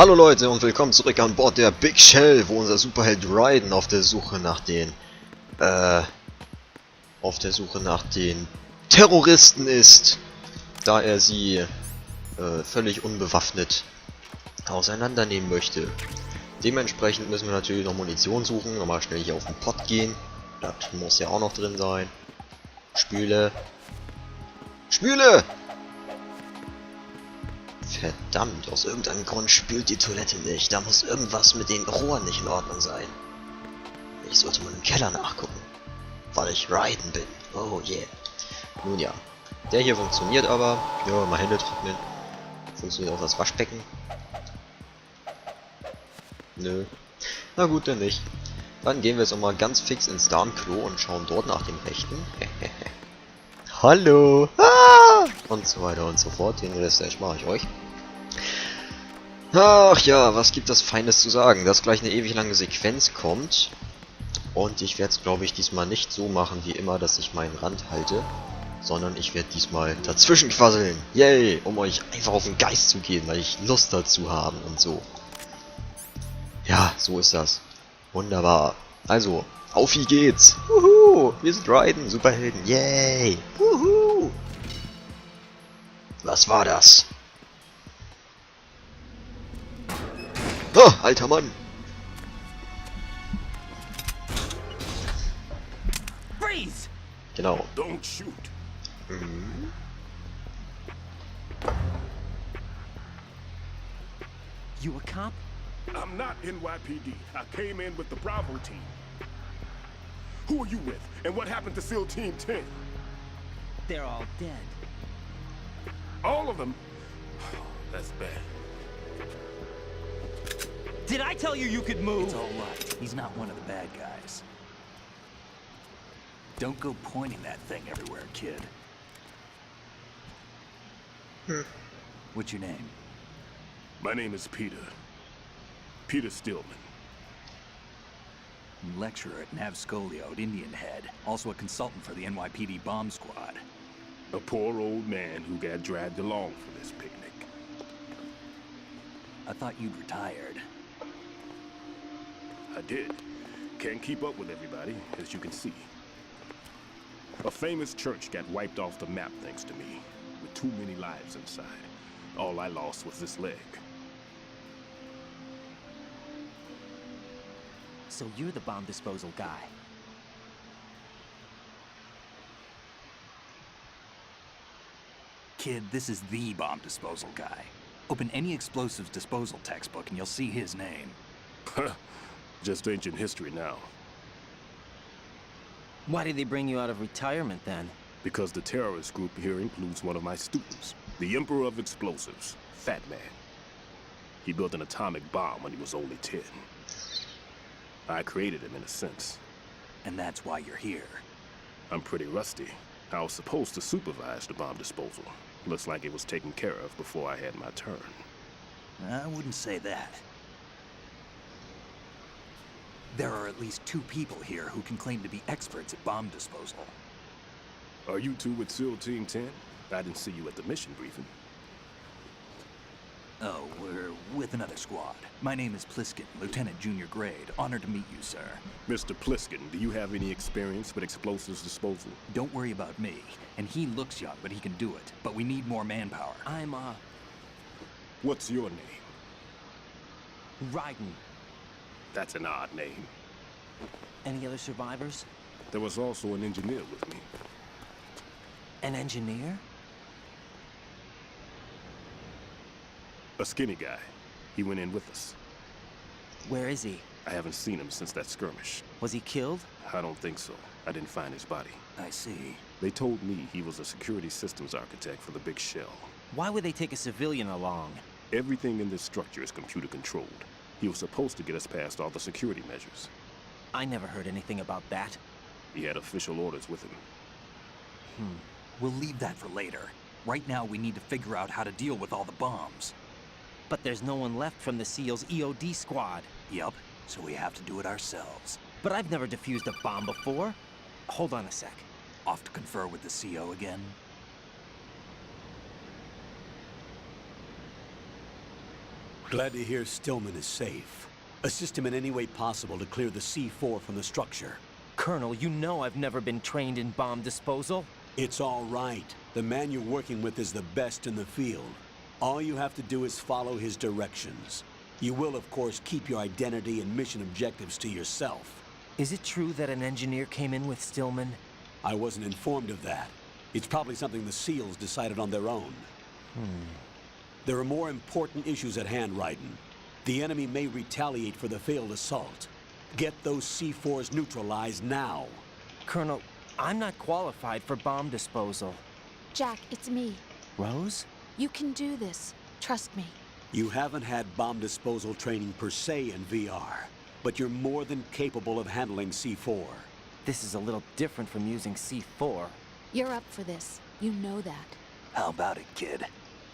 Hallo Leute und willkommen zurück an Bord der Big Shell, wo unser Superheld Raiden auf der Suche nach den Terroristen ist, da er sie völlig unbewaffnet auseinandernehmen möchte. Dementsprechend müssen wir natürlich noch Munition suchen, nochmal schnell hier auf den Pott gehen. Das muss ja auch noch drin sein. Spüle! Spüle! Verdammt, aus irgendeinem Grund spült die Toilette nicht. Da muss irgendwas mit den Rohren nicht in Ordnung sein. Ich sollte mal im Keller nachgucken. Weil ich Raiden bin. Oh yeah. Nun ja. Der hier funktioniert aber. Ja, mal Hände trocknen. Funktioniert auch das Waschbecken. Nö. Na gut, dann nicht. Dann gehen wir jetzt nochmal ganz fix ins Darmklo und schauen dort nach dem Rechten. Hallo! Ah! Und so weiter und so fort. Den Rest mache ich euch. Ach ja, was gibt es Feines zu sagen? Dass gleich eine ewig lange Sequenz kommt. Und ich werde es, glaube ich, diesmal nicht so machen wie immer, dass ich meinen Rand halte. Sondern ich werde diesmal dazwischen quasseln. Yay! Um euch einfach auf den Geist zu gehen, weil ich Lust dazu habe und so. Ja, so ist das. Wunderbar. Also, auf wie geht's? Wuhu! Wir sind Raiden, Superhelden. Yay! Wuhu! Was war das? Oh, alter Mann! Freeze! Genau. Don't shoot. Mhm. You a cop? I'm not NYPD. I came in with the Bravo team. Who are you with? And what happened to SEAL Team 10? They're all dead. All of them? That's bad. Did I tell you you could move? It's all right. He's not one of the bad guys. Don't go pointing that thing everywhere, kid. What's your name? My name is Peter. Peter Stillman. Lecturer at Nav Scolio at Indian Head. Also a consultant for the NYPD bomb squad. A poor old man who got dragged along for this picnic. I thought you'd retired. I did. Can't keep up with everybody, as you can see. A famous church got wiped off the map thanks to me, with too many lives inside. All I lost was this leg. So you're the bomb disposal guy. Kid, this is the bomb disposal guy. Open any explosives disposal textbook and you'll see his name. Just ancient history now. Why did they bring you out of retirement then? Because the terrorist group here includes one of my students, the Emperor of Explosives, Fatman. He built an atomic bomb when he was only 10. I created him in a sense. And that's why you're here. I'm pretty rusty. I was supposed to supervise the bomb disposal. Looks like it was taken care of before I had my turn. I wouldn't say that. There are at least 2 people here who can claim to be experts at bomb disposal. Are you two with SEAL Team 10? I didn't see you at the mission briefing. Oh, we're with another squad. My name is Pliskin, Lieutenant Junior Grade. Honored to meet you, sir. Mr. Pliskin, do you have any experience with explosives disposal? Don't worry about me. And he looks young, but he can do it. But we need more manpower. I'm, What's your name? Raiden. That's an odd name. Any other survivors? There was also an engineer with me. An engineer? A skinny guy. He went in with us. Where is he? I haven't seen him since that skirmish. Was he killed? I don't think so. I didn't find his body. I see. They told me he was a security systems architect for the Big Shell. Why would they take a civilian along? Everything in this structure is computer controlled. He was supposed to get us past all the security measures. I never heard anything about that. He had official orders with him. We'll leave that for later. Right now, we need to figure out how to deal with all the bombs. But there's no one left from the SEAL's EOD squad. Yup, so we have to do it ourselves. But I've never defused a bomb before. Hold on a sec. Off to confer with the CO again? Glad to hear Stillman is safe. Assist him in any way possible to clear the C4 from the structure. Colonel, you know I've never been trained in bomb disposal. It's all right. The man you're working with is the best in the field. All you have to do is follow his directions. You will, of course, keep your identity and mission objectives to yourself. Is it true that an engineer came in with Stillman? I wasn't informed of that. It's probably something the SEALs decided on their own. There are more important issues at hand, Raiden. The enemy may retaliate for the failed assault. Get those C4s neutralized now. Colonel, I'm not qualified for bomb disposal. Jack, it's me. Rose? You can do this. Trust me. You haven't had bomb disposal training per se in VR, but you're more than capable of handling C4. This is a little different from using C4. You're up for this. You know that. How about it, kid?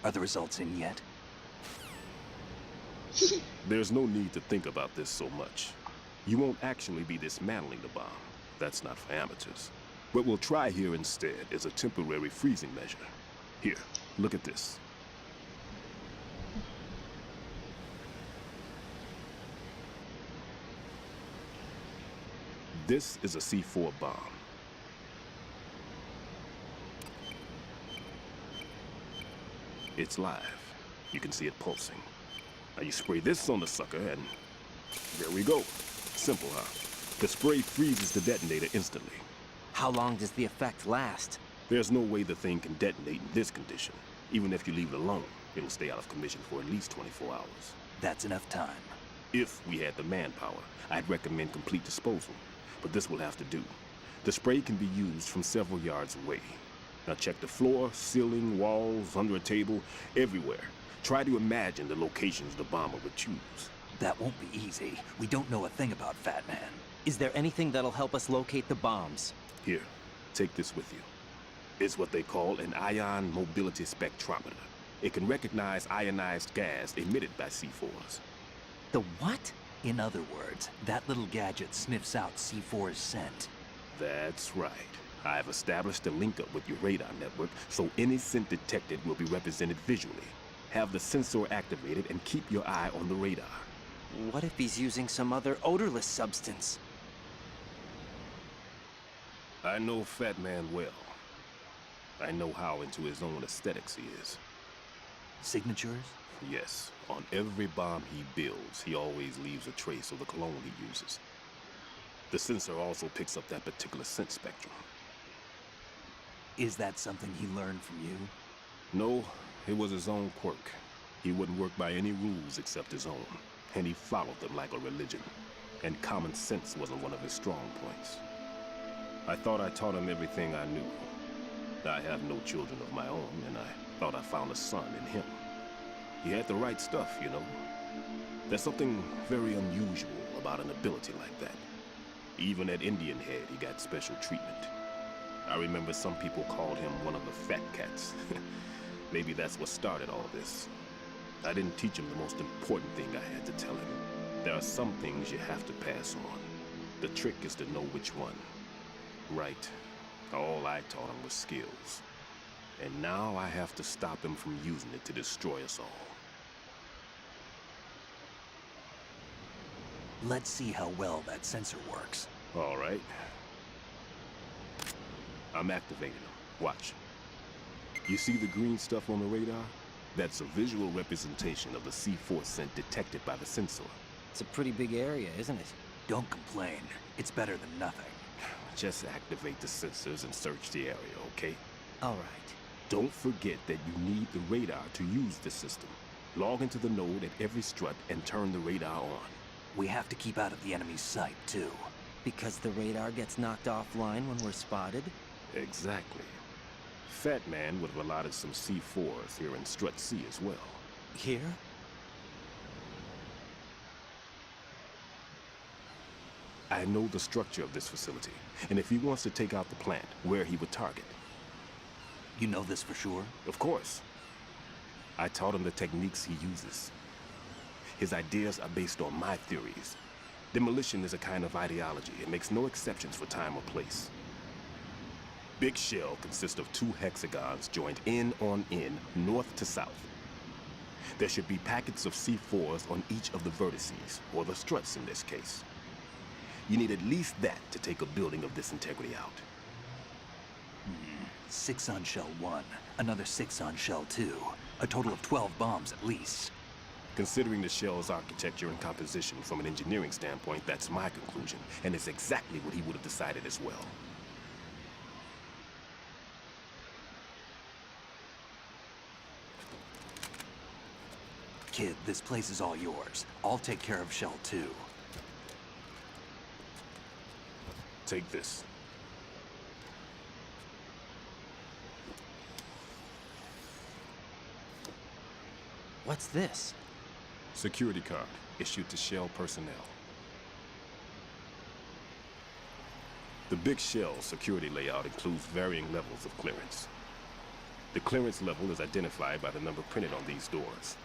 Are the results in yet? There's no need to think about this so much. You won't actually be dismantling the bomb. That's not for amateurs. What we'll try here instead is a temporary freezing measure. Here, look at this. This is a C4 bomb. It's live. You can see it pulsing. Now you spray this on the sucker and there we go. Simple, huh? The spray freezes the detonator instantly. How long does the effect last? There's no way the thing can detonate in this condition. Even if you leave it alone, it'll stay out of commission for at least 24 hours. That's enough time. If we had the manpower, I'd recommend complete disposal. But this will have to do. The spray can be used from several yards away. Now check the floor, ceiling, walls, under a table, everywhere. Try to imagine the locations the bomber would choose. That won't be easy. We don't know a thing about Fatman. Is there anything that'll help us locate the bombs? Here, take this with you. It's what they call an ion mobility spectrometer. It can recognize ionized gas emitted by C4s. The what? In other words, that little gadget sniffs out C4's scent. That's right. I've established a link up with your radar network, so any scent detected will be represented visually. Have the sensor activated and keep your eye on the radar. What if he's using some other odorless substance? I know Fatman well. I know how into his own aesthetics he is. Signatures? Yes, on every bomb he builds, he always leaves a trace of the cologne he uses. The sensor also picks up that particular scent spectrum. Is that something he learned from you? No, it was his own quirk. He wouldn't work by any rules except his own, and he followed them like a religion. And common sense wasn't one of his strong points. I thought I taught him everything I knew. I have no children of my own, and I thought I found a son in him. He had the right stuff, you know. There's something very unusual about an ability like that. Even at Indian Head, he got special treatment. I remember some people called him one of the fat cats. Maybe that's what started all this. I didn't teach him the most important thing I had to tell him. There are some things you have to pass on. The trick is to know which one. Right. All I taught him was skills. And now I have to stop him from using it to destroy us all. Let's see how well that sensor works. All right. I'm activating them. Watch. You see the green stuff on the radar? That's a visual representation of the C4 scent detected by the sensor. It's a pretty big area, isn't it? Don't complain. It's better than nothing. Just activate the sensors and search the area, okay? All right. Don't forget that you need the radar to use the system. Log into the node at every strut and turn the radar on. We have to keep out of the enemy's sight, too. Because the radar gets knocked offline when we're spotted? Exactly. Fatman would have allotted some C4s here in Strut C as well. Here? I know the structure of this facility, and if he wants to take out the plant, where he would target. You know this for sure? Of course. I taught him the techniques he uses. His ideas are based on my theories. Demolition is a kind of ideology. It makes no exceptions for time or place. Big Shell consists of 2 hexagons joined end on end, north to south. There should be packets of C4s on each of the vertices, or the struts in this case. You need at least that to take a building of this integrity out. 6 on shell 1, another 6 on shell 2. A total of 12 bombs at least. Considering the shell's architecture and composition from an engineering standpoint, that's my conclusion, and it's exactly what he would have decided as well. Kid, this place is all yours. I'll take care of shell 2. Take this. What's this? Security card issued to Shell personnel. The big Shell security layout includes varying levels of clearance. The clearance level is identified by the number printed on these doors.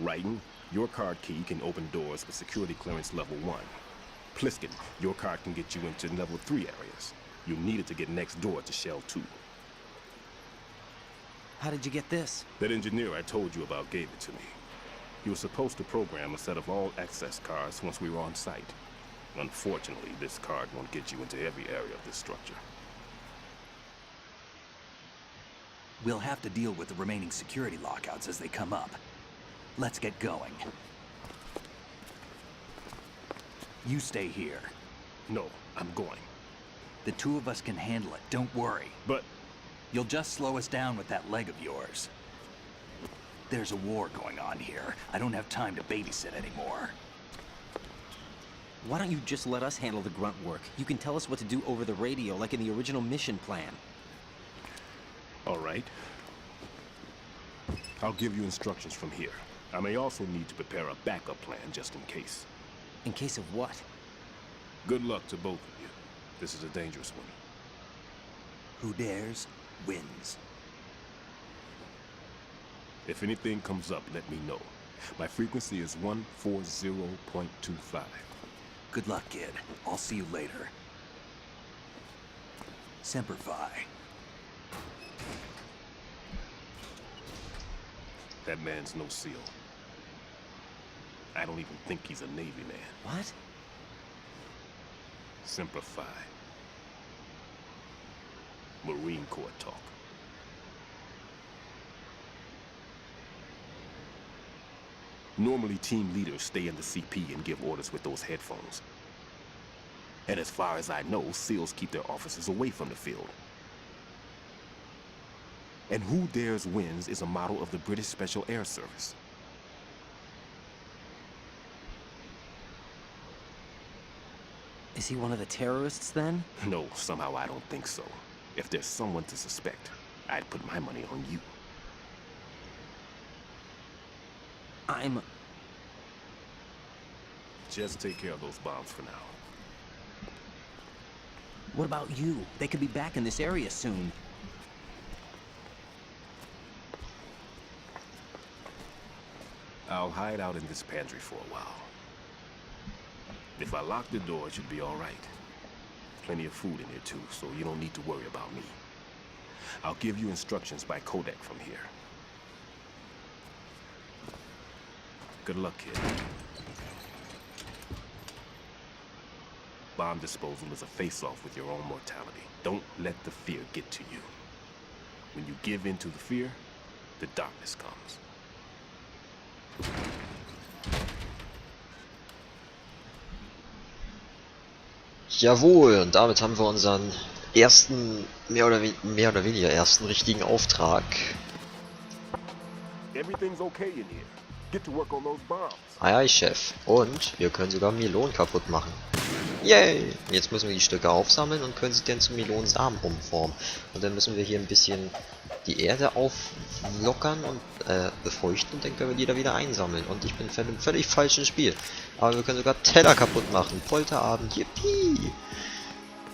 Raiden, your card key can open doors with security clearance level 1. Pliskin, your card can get you into level 3 areas. You'll need it to get next door to Shell 2. How did you get this? That engineer I told you about gave it to me. He was supposed to program a set of all access cards once we were on site. Unfortunately, this card won't get you into every area of this structure. We'll have to deal with the remaining security lockouts as they come up. Let's get going. You stay here. No, I'm going. The two of us can handle it, don't worry. But You'll just slow us down with that leg of yours. There's a war going on here. I don't have time to babysit anymore. Why don't you just let us handle the grunt work? You can tell us what to do over the radio, like in the original mission plan. all right. I'll give you instructions from here. I may also need to prepare a backup plan just in case. In case of what? Good luck to both of you. This is a dangerous one. Who dares, wins. If anything comes up, let me know. My frequency is 140.25. Good luck, kid. I'll see you later. Semper Fi. That man's no SEAL. I don't even think he's a Navy man. What? Semper Fi. Marine Corps talk. Normally, team leaders stay in the CP and give orders with those headphones. And as far as I know, SEALs keep their officers away from the field. And Who Dares Wins is a model of the British Special Air Service. Is he one of the terrorists, then? No, somehow I don't think so. If there's someone to suspect, I'd put my money on you. Just take care of those bombs for now. What about you? They could be back in this area soon. I'll hide out in this pantry for a while. If I lock the door, it should be all right. Plenty of food in here too, so you don't need to worry about me. I'll give you instructions by codec from here. Good luck, kid. Bomb disposal is a face-off with your own mortality. Don't let the fear get to you. When you give in to the fear, the darkness comes. Jawohl, und damit haben wir unseren ersten, mehr oder weniger ersten richtigen Auftrag. Everything's okay in here. Get to work on those bombs. Ei, ei, Chef. Und wir können sogar Melonen kaputt machen. Yay! Jetzt müssen wir die Stücke aufsammeln und können sie dann zu Melonensamen umformen. Und dann müssen wir hier ein bisschen die Erde auflockern und befeuchten und dann können wir die da wieder einsammeln. Und ich bin in einem völlig falschen Spiel. Aber wir können sogar Teller kaputt machen. Polterabend, yippie!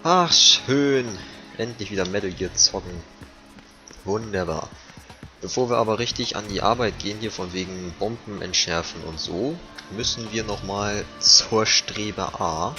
Ach, schön. Endlich wieder Metal Gear zocken. Wunderbar. Bevor wir aber richtig an die Arbeit gehen, hier von wegen Bomben entschärfen und so, müssen wir nochmal zur Strebe A.